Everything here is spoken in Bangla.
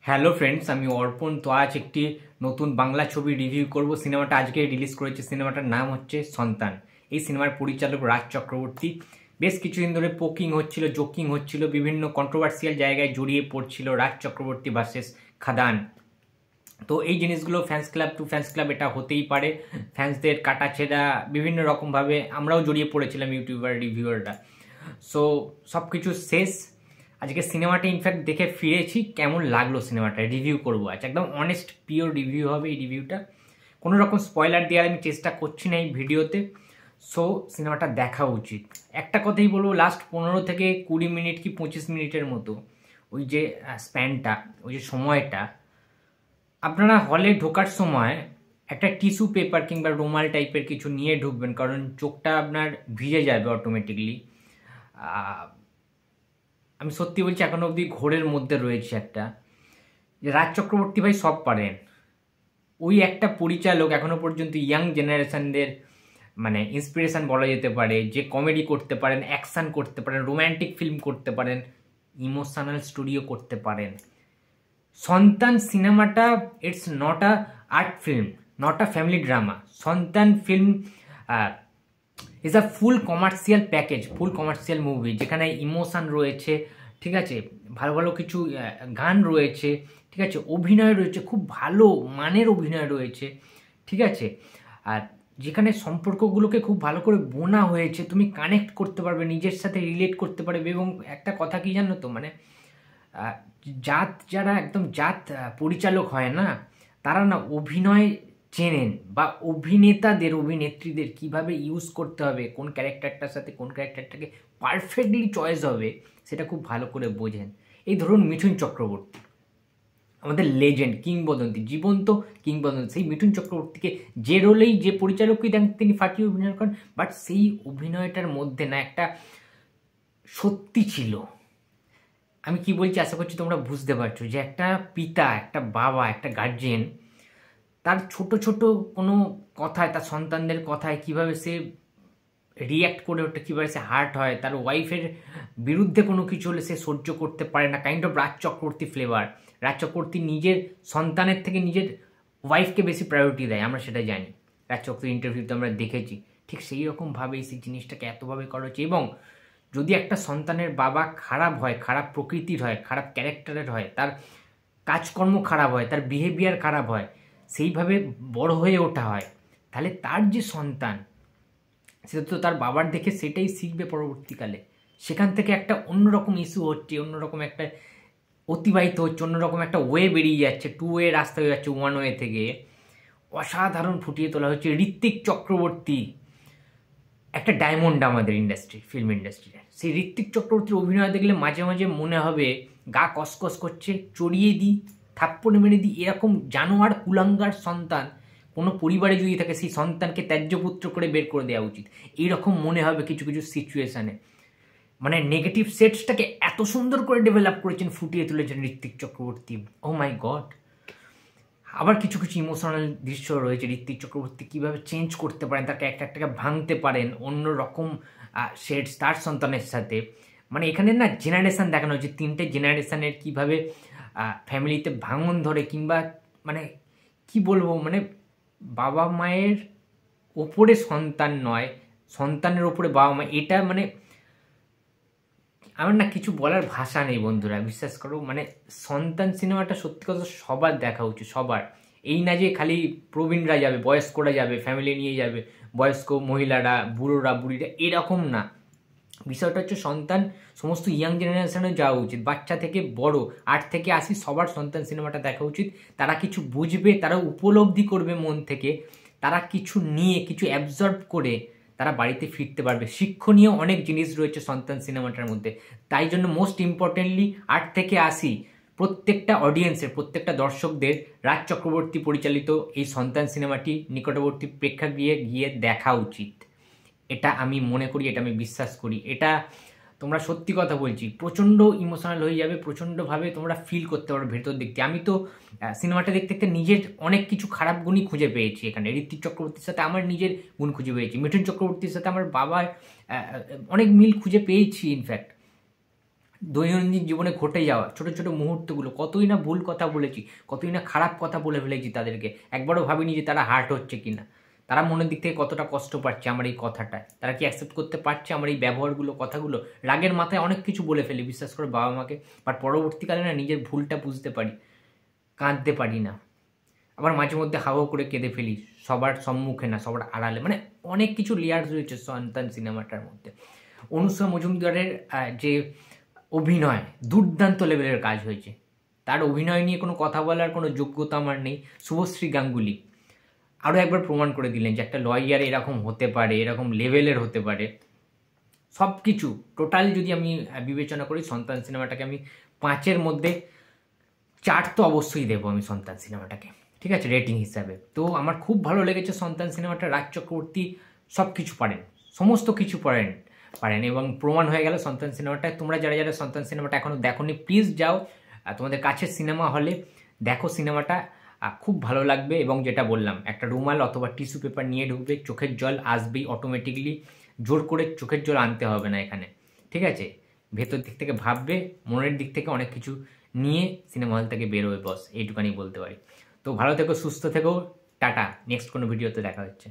হ্যালো ফ্রেন্ডস, আমি অর্পণ। তো আজ একটি নতুন বাংলা ছবি রিভিউ করব। সিনেমাটা আজকে রিলিজ করেছে। সিনেমাটার নাম হচ্ছে সন্তান। এই সিনেমার পরিচালক রাজ চক্রবর্তী। বেশ কিছুদিন ধরে পোকিং হচ্ছিল, জোকিং হচ্ছিল, বিভিন্ন কন্ট্রোভার্সিয়াল জায়গায় জড়িয়ে পড়ছিল রাজ চক্রবর্তী ভার্সেস খাদান। তো এই জিনিসগুলো fans club to fans club এটা হতেই পারে। ফ্যান্সদের কাটাছেড়া বিভিন্ন রকমভাবে আমরাও জড়িয়ে পড়েছিলাম, ইউটিউবার রিভিউয়াররা। সো সব কিছু শেষ। আজকে সিনেমাটা ইনফ্যাক্ট দেখে ফিরেছি। কেমন লাগলো সিনেমাটা রিভিউ করবো আজ। একদম অনেস্ট পিওর রিভিউ হবে এই রিভিউটা। কোনো রকম স্পয়লার দেওয়ার আমি চেষ্টা করছি না এই ভিডিওতে। সো সিনেমাটা দেখা উচিত। একটা কথাই বলবো, লাস্ট 15 থেকে 20 মিনিট কি 25 মিনিটের মতো ওই যে স্প্যানটা, ওই যে সময়টা, আপনারা হলে ঢোকার সময় একটা টিস্যু পেপার কিংবা রুমাল টাইপের কিছু নিয়ে ঢুকবেন, কারণ চোখটা আপনার ভিজে যাবে অটোমেটিকলি। আমি সত্যি বলছি, এখনো অবধি ঘোরের মধ্যে রয়েছে একটা, যে রাজ চক্রবর্তী ভাই সব পারেন। ওই একটা পরিচালক এখনো পর্যন্ত ইয়াং জেনারেশনদের মানে ইন্সপিরেশন বলা যেতে পারে, যে কমেডি করতে পারেন, অ্যাকশন করতে পারেন, রোম্যান্টিক ফিল্ম করতে পারেন, ইমোশনাল স্টোরিও করতে পারেন। সন্তান সিনেমাটা it's not a art film, not a family drama. Santan film is a full commercial package, full commercial movie, যেখানে ইমোশন রয়েছে, ঠিক আছে, ভালো ভালো কিছু গান রয়েছে, ঠিক আছে, অভিনয় রয়েছে, খুব ভালো মানের অভিনয় রয়েছে, ঠিক আছে। আর যেখানে সম্পর্কগুলোকে খুব ভালো করে বোনা হয়েছে, তুমি কানেক্ট করতে পারবে, নিজের সাথে রিলেট করতে পারবে। এবং একটা কথা কি জানো তো, মানে জাত যারা একদম জাত পরিচালক হয় না, তারা না অভিনয় চেনেন, বা অভিনেতাদের অভিনেত্রীদের কিভাবে ইউজ করতে হবে, কোন ক্যারেক্টারটার সাথে কোন ক্যারেক্টারটাকে পারফেক্টলি চয়েস হবে, সেটা খুব ভালো করে বোঝেন। এই ধরুন মিঠুন চক্রবর্তী, আমাদের লেজেন্ড, কিংবদন্তি, জীবন্ত কিংবদন্তি। সেই মিঠুন চক্রবর্তীকে যে রোলেই যে পরিচালকই দেন তিনি ফাটিয়ে অভিনয় করেন, বাট সেই অভিনয়টার মধ্যে না একটা সত্যি ছিল। আমি কি বলছি আশা করছি তোমরা বুঝতে পারছো, যে একটা পিতা, একটা বাবা, একটা গার্জিয়ান তার ছোট ছোট কোনো কথায়, তার সন্তানদের কথায় কিভাবে সে রিয়্যাক্ট করে ওঠে, কীভাবে সে হার্ট হয়, তার ওয়াইফের বিরুদ্ধে কোনো কিছু হলে সে সহ্য করতে পারে না, kind of Raj Chakraborty flavour. Raj Chakraborty নিজের সন্তানের থেকে নিজের ওয়াইফকে বেশি প্রায়োরিটি দেয়, আমরা সেটা জানি, রাজ চক্রবর্তীর ইন্টারভিউতে আমরা দেখেছি। ঠিক সেই রকমভাবেই সেই জিনিসটাকে এতভাবে করা হচ্ছে। এবং যদি একটা সন্তানের বাবা খারাপ হয়, খারাপ প্রকৃতির হয়, খারাপ ক্যারেক্টারের হয়, তার কাজকর্ম খারাপ হয়, তার বিহেভিয়ার খারাপ হয়, সেইভাবে বড় হয়ে ওঠা হয়, তাহলে তার যে সন্তান, সেটা তো তার বাবার দেখে সেটাই শিখবে পরবর্তীকালে। সেখান থেকে একটা অন্যরকম ইস্যু হচ্ছে, অন্যরকম একটা অতিবাহিত হচ্ছে, অন্যরকম একটা ওয়ে বেরিয়ে যাচ্ছে, 2 ওয়ে রাস্তা হয়ে যাচ্ছে 1 ওয়ে থেকে। অসাধারণ ফুটিয়ে তোলা হচ্ছে। ঋত্বিক চক্রবর্তী একটা ডায়মন্ড আমাদের ইন্ডাস্ট্রি, ফিল্ম ইন্ডাস্ট্রির। সেই ঋত্বিক চক্রবর্তীর অভিনয় দেখলে মাঝে মাঝে মনে হবে গা কসকস করছে, চড়িয়ে দিই, থাপ্পড় মেরে দিই। এরকম জানোয়ার কুলাঙ্গার সন্তান কোনো পরিবারে যদি থাকে, সেই সন্তানকে ত্যায্যপুত্র করে বের করে দেওয়া উচিত, এইরকম মনে হবে কিছু কিছু সিচুয়েশানে। মানে নেগেটিভ সেটসটাকে এত সুন্দর করে ডেভেলপ করেছেন, ফুটিয়ে তুলেছেন ঋত্বিক চক্রবর্তী। ও মাই গড। আবার কিছু কিছু ইমোশনাল দৃশ্য রয়েছে, ঋত্বিক চক্রবর্তী কীভাবে চেঞ্জ করতে পারেন, তার ক্যারেক্টারটাকে ভাঙতে পারেন অন্য রকম শেডস তার সন্তানের সাথে। মানে এখানে না জেনারেশান দেখানো হচ্ছে, 3টে জেনারেশানের কীভাবে ফ্যামিলিতে ভাঙন ধরে, কিংবা মানে কি বলবো, মানে বাবা মায়ের ওপরে সন্তান নয়, সন্তানের ওপরে বাবা মা। এটা মানে আমার না কিছু বলার ভাষা নেই বন্ধুরা, বিশ্বাস করো। মানে সন্তান সিনেমাটা সত্যি কথা সবার দেখা উচিত, সবার। এই না যে খালি প্রবীণরা যাবে, বয়স্করা যাবে, ফ্যামিলি নিয়ে যাবে, বয়স্ক মহিলারা, বুড়োরা, বুড়িরা, এরকম না। বিষয়টা হচ্ছে সন্তান সমস্ত ইয়াং জেনারেশনে যাওয়া উচিত, বাচ্চা থেকে বড়, 8 থেকে 80 সবার সন্তান সিনেমাটা দেখা উচিত। তারা কিছু বুঝবে, তারা উপলব্ধি করবে মন থেকে, তারা কিছু নিয়ে, কিছু অ্যাবজর্ব করে তারা বাড়িতে ফিরতে পারবে। শিক্ষণীয় অনেক জিনিস রয়েছে সন্তান সিনেমাটার মধ্যে। তাই জন্য মোস্ট ইম্পর্টেন্টলি 8 থেকে 80 প্রত্যেকটা অডিয়েন্সের, প্রত্যেকটা দর্শকদের রাজ চক্রবর্তী পরিচালিত এই সন্তান সিনেমাটি নিকটবর্তী প্রেক্ষাগৃহে গিয়ে দেখা উচিত। এটা আমি মনে করি, এটা আমি বিশ্বাস করি। এটা তোমরা সত্যি কথা বলছি, প্রচণ্ড ইমোশনাল হয়ে যাবে, প্রচণ্ডভাবে তোমরা ফিল করতে পারো ভেতর দেখতে। আমি তো সিনেমাটা দেখতে দেখতে নিজের অনেক কিছু খারাপ গুণই খুঁজে পেয়েছি এখানে। ঋত্বিক চক্রবর্তীর সাথে আমার নিজের গুণ খুঁজে পেয়েছি, মিঠুন চক্রবর্তীর সাথে আমার বাবার অনেক মিল খুঁজে পেয়েছি ইনফ্যাক্ট। দৈনন্দিন জীবনে ঘটে যাওয়া ছোট ছোট মুহূর্তগুলো, কতই না ভুল কথা বলেছি, কতই না খারাপ কথা বলে ফেলেছি তাদেরকে, একবারও ভাবিনি যে তারা হার্ট হচ্ছে কিনা, তারা মনের দিক থেকে কতটা কষ্ট পাচ্ছে আমার এই কথাটায়, তারা কি অ্যাকসেপ্ট করতে পারছে আমার এই ব্যবহারগুলো, কথাগুলো। রাগের মাথায় অনেক কিছু বলে ফেলি, বিশ্বাস করে বাবা মাকে, বাট পরবর্তীকালে না নিজের ভুলটা বুঝতে পারি, কাঁদতে পারি না, আবার মাঝে মধ্যে হাওয়া করে কেঁদে ফেলি, সবার সম্মুখে না, সবার আড়ালে। মানে অনেক কিছু লেয়ার্স রয়েছে সন্তান সিনেমাটার মধ্যে। অনুষ্কা মজুমদারের যে অভিনয়, দুর্দান্ত লেভেলের কাজ হয়েছে। তার অভিনয় নিয়ে কোনো কথা বলার কোনো যোগ্যতা আমার নেই। শুভশ্রী গাঙ্গুলি আরও একবার প্রমাণ করে দিলেন যে একটা লয়ার এরকম হতে পারে, এরকম লেভেলের হতে পারে। সব কিছু টোটাল যদি আমি বিবেচনা করি, সন্তান সিনেমাটাকে আমি 5-এর মধ্যে 4 তো অবশ্যই দেবো আমি সন্তান সিনেমাটাকে, ঠিক আছে, রেটিং হিসাবে। তো আমার খুব ভালো লেগেছে সন্তান সিনেমাটা। রাজ চক্রবর্তী সব কিছু পারেন, সমস্ত কিছু পারেন এবং প্রমাণ হয়ে গেল সন্তান সিনেমাটায়। তোমরা যারা যারা সন্তান সিনেমাটা এখনও দেখোনি, প্লিজ যাও তোমাদের কাছের সিনেমা হলে দেখো সিনেমাটা, খুব ভালো লাগবে। এবং যেটা বললাম, একটা রুমাল অথবা টিস্যু পেপার নিয়ে ঢুকবে, চোখের জল আসবেই অটোমেটিকলি, জোর করে চোখের জল আনতে হবে না এখানে, ঠিক আছে। ভেতর দিক থেকে ভাববে, মনের দিক থেকে অনেক কিছু নিয়ে সিনেমা হল থেকে বেরোবে, বস এইটুখানি বলতে পারি। তো ভালো থেকো, সুস্থ থেকো, টাটা, নেক্সট কোনো ভিডিওতে দেখা হচ্ছে।